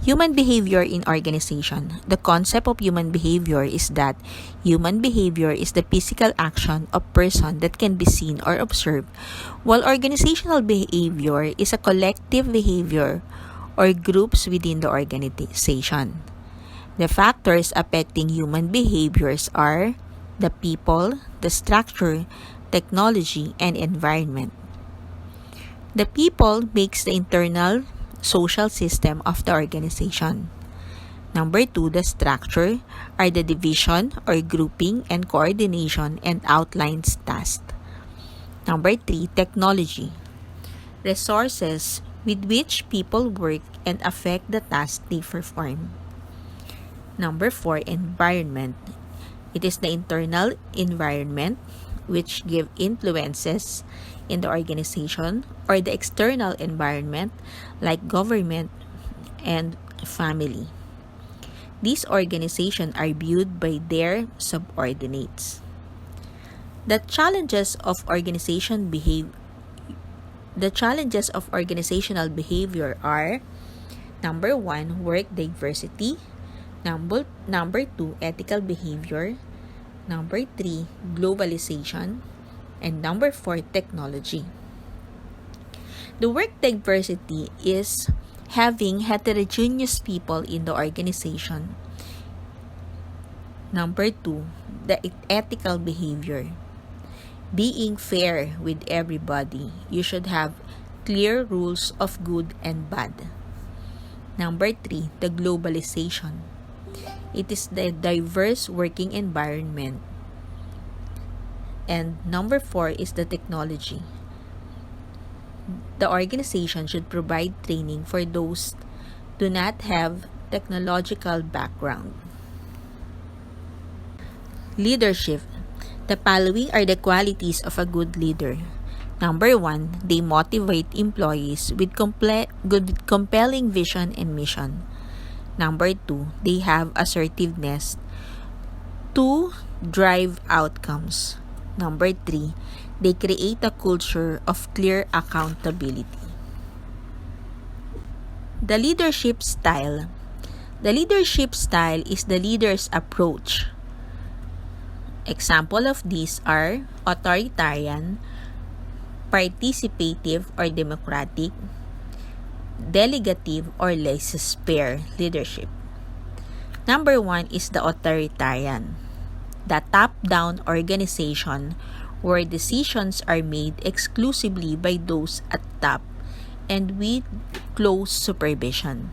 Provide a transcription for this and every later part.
Human behavior in organization. The concept of human behavior is that human behavior is the physical action of person that can be seen or observed, while organizational behavior is a collective behavior or groups within the organization. The factors affecting human behaviors are the people, the structure, technology, and environment. The people makes the internal social system of the organization. Number 2, the structure are the division or grouping and coordination and outlines tasks. Number 3, technology. Resources with which people work and affect the tasks they perform. Number 4, environment. It is the internal environment which give influences in the organization or the external environment like government and family. These organizations are viewed by their subordinates. The challenges of organizational behavior are: number 1, work diversity; number 2, ethical behavior; number 3, globalization; and number 4, technology. The work diversity is having heterogeneous people in the organization. Number 2, the ethical behavior. Being fair with everybody. You should have clear rules of good and bad. Number 3, the globalization. It is the diverse working environment. And number 4 is the technology. The organization should provide training for those who do not have technological background. Leadership. The following are the qualities of a good leader. Number 1, they motivate employees with compelling vision and mission. Number 2, they have assertiveness to drive outcomes. Number 3, they create a culture of clear accountability. The leadership style. The leadership style is the leader's approach. Example of these are authoritarian, participative or democratic, delegative or laissez-faire leadership. Number 1 is the authoritarian, the top-down organization where decisions are made exclusively by those at top and with close supervision.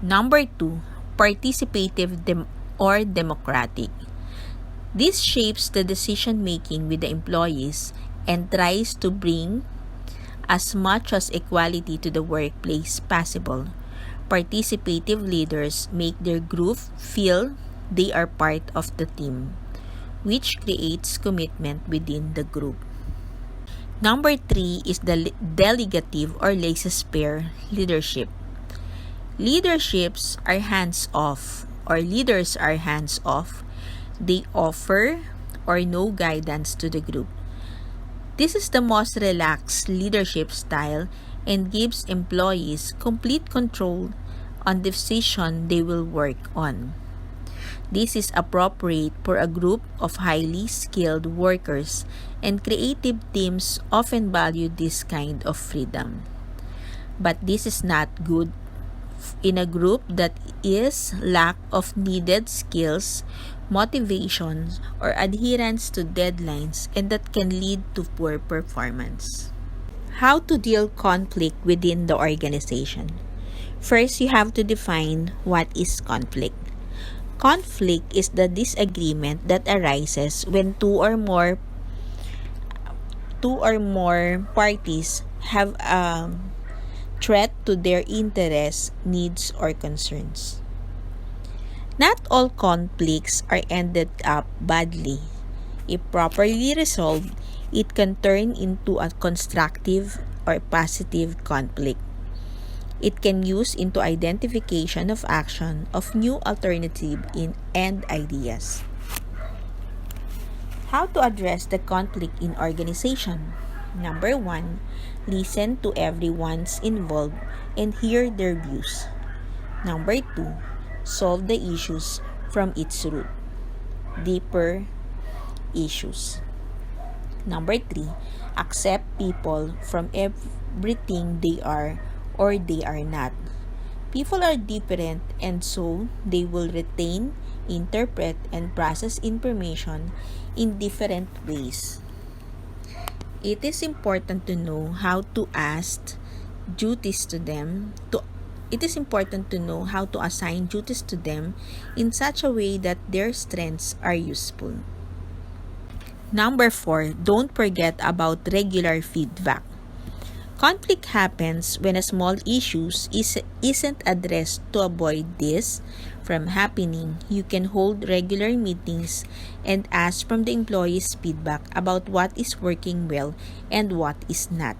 Number 2, participative or democratic. This shapes the decision-making with the employees and tries to bring as much as equality to the workplace possible. Participative leaders make their group feel they are part of the team, which creates commitment within the group. Number 3 is the delegative or laissez-faire leadership. Leaders are hands-off. They offer or no guidance to the group. This is the most relaxed leadership style and gives employees complete control on the decision they will work on. This is appropriate for a group of highly skilled workers, and creative teams often value this kind of freedom. But this is not good in a group that is lack of needed skills, motivation, or adherence to deadlines, and that can lead to poor performance. How to deal conflict within the organization. First, you have to define what is conflict. Conflict is the disagreement that arises when two or more parties have a threat to their interests, needs, or concerns. Not all conflicts are ended up badly. If properly resolved, it can turn into a constructive or positive conflict. It can use into identification of action of new alternative and ideas. How to address the conflict in organization? Number 1, listen to everyone's involved and hear their views. Number 2, solve the issues from its root. Deeper issues. Number 3, accept people from everything they are or they are not. People are different, and so they will retain, interpret, and process information in different ways. It is important to know how to duties to them. It is important to know how to assign duties to them in such a way that their strengths are useful. Number 4, don't forget about regular feedback. Conflict happens when a small issue isn't addressed. To avoid this from happening, you can hold regular meetings and ask from the employees feedback about what is working well and what is not.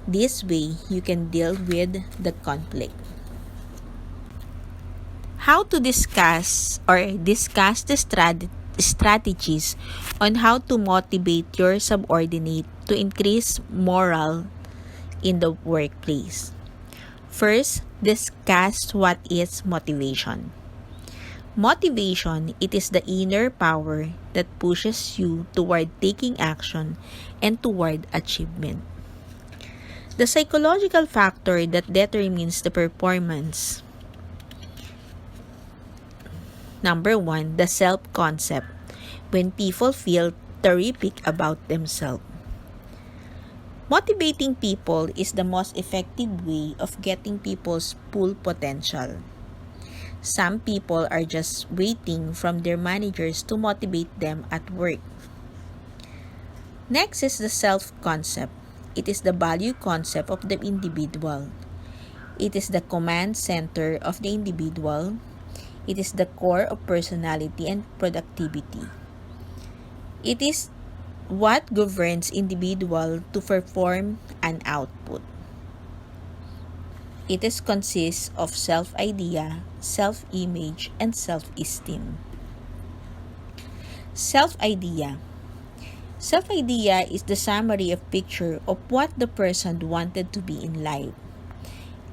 This way, you can deal with the conflict. How to discuss the strategies on how to motivate your subordinate to increase morale in the workplace. First, discuss what is motivation. Motivation, it is the inner power that pushes you toward taking action and toward achievement. The psychological factor that determines the performance. Number 1, the self-concept. When people feel terrific about themselves. Motivating people is the most effective way of getting people's full potential. Some people are just waiting from their managers to motivate them at work. Next is the self-concept. It is the value concept of the individual. It is the command center of the individual. It is the core of personality and productivity. It is what governs individual to perform an output. It consists of self-idea, self-image, and self-esteem. Self-idea. Self-idea is the summary of picture of what the person wanted to be in life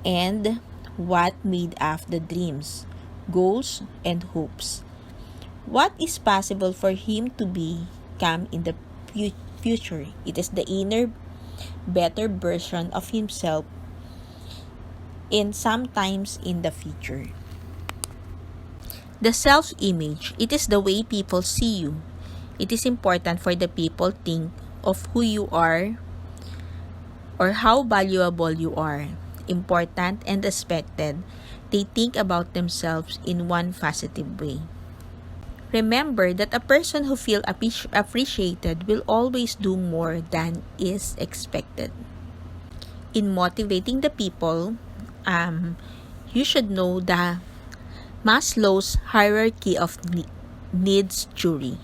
and what made up the dreams, goals, and hopes. What is possible for him to become in the future. It is the inner, better version of himself and sometimes in the future. The self-image. It is the way people see you. It is important for the people think of who you are or how valuable you are, important and respected. They think about themselves in one positive way. Remember that a person who feels appreciated will always do more than is expected. In motivating the people, you should know the Maslow's hierarchy of needs theory.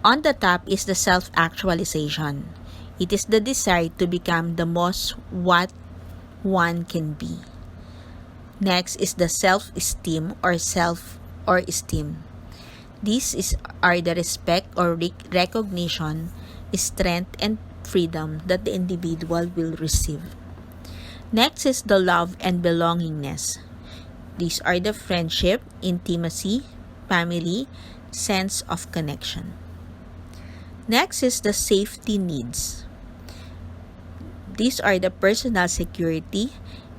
On the top is the self-actualization. It is the desire to become the most what one can be. Next is the self-esteem or esteem. These are the respect or recognition, strength, and freedom that the individual will receive. Next is the love and belongingness. These are the friendship, intimacy, family, sense of connection. Next is the safety needs. These are the personal security,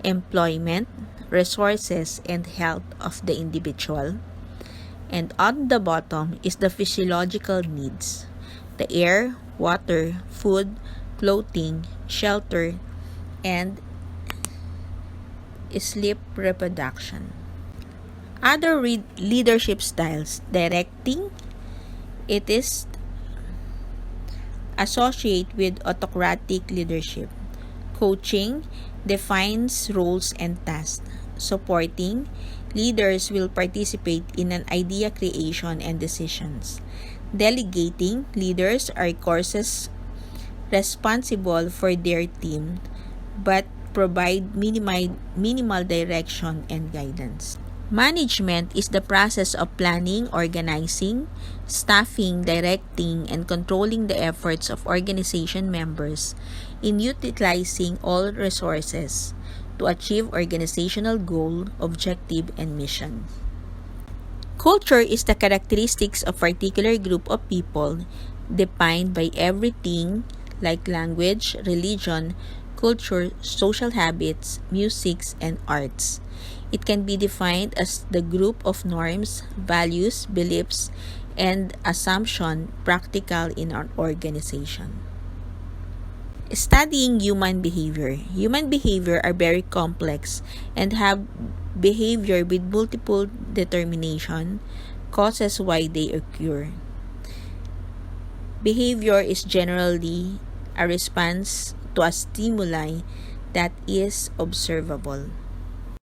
employment, resources, and health of the individual. And on the bottom is the physiological needs. The air, water, food, clothing, shelter, and sleep, reproduction. Other leadership styles. Directing. It is associated with autocratic leadership. Coaching defines roles and tasks. Supporting. Leaders will participate in an idea creation and decisions. Delegating. Leaders are courses responsible for their team but provide minimal direction and guidance. Management is the process of planning, organizing, staffing, directing, and controlling the efforts of organization members in utilizing all resources to achieve organizational goal, objective, and mission. Culture is the characteristics of a particular group of people defined by everything like language, religion, culture, social habits, musics, and arts. It can be defined as the group of norms, values, beliefs, and assumption practical in an organization. Studying human behavior. Human behavior are very complex and have behavior with multiple determination, causes why they occur. Behavior is generally a response to a stimuli that is observable.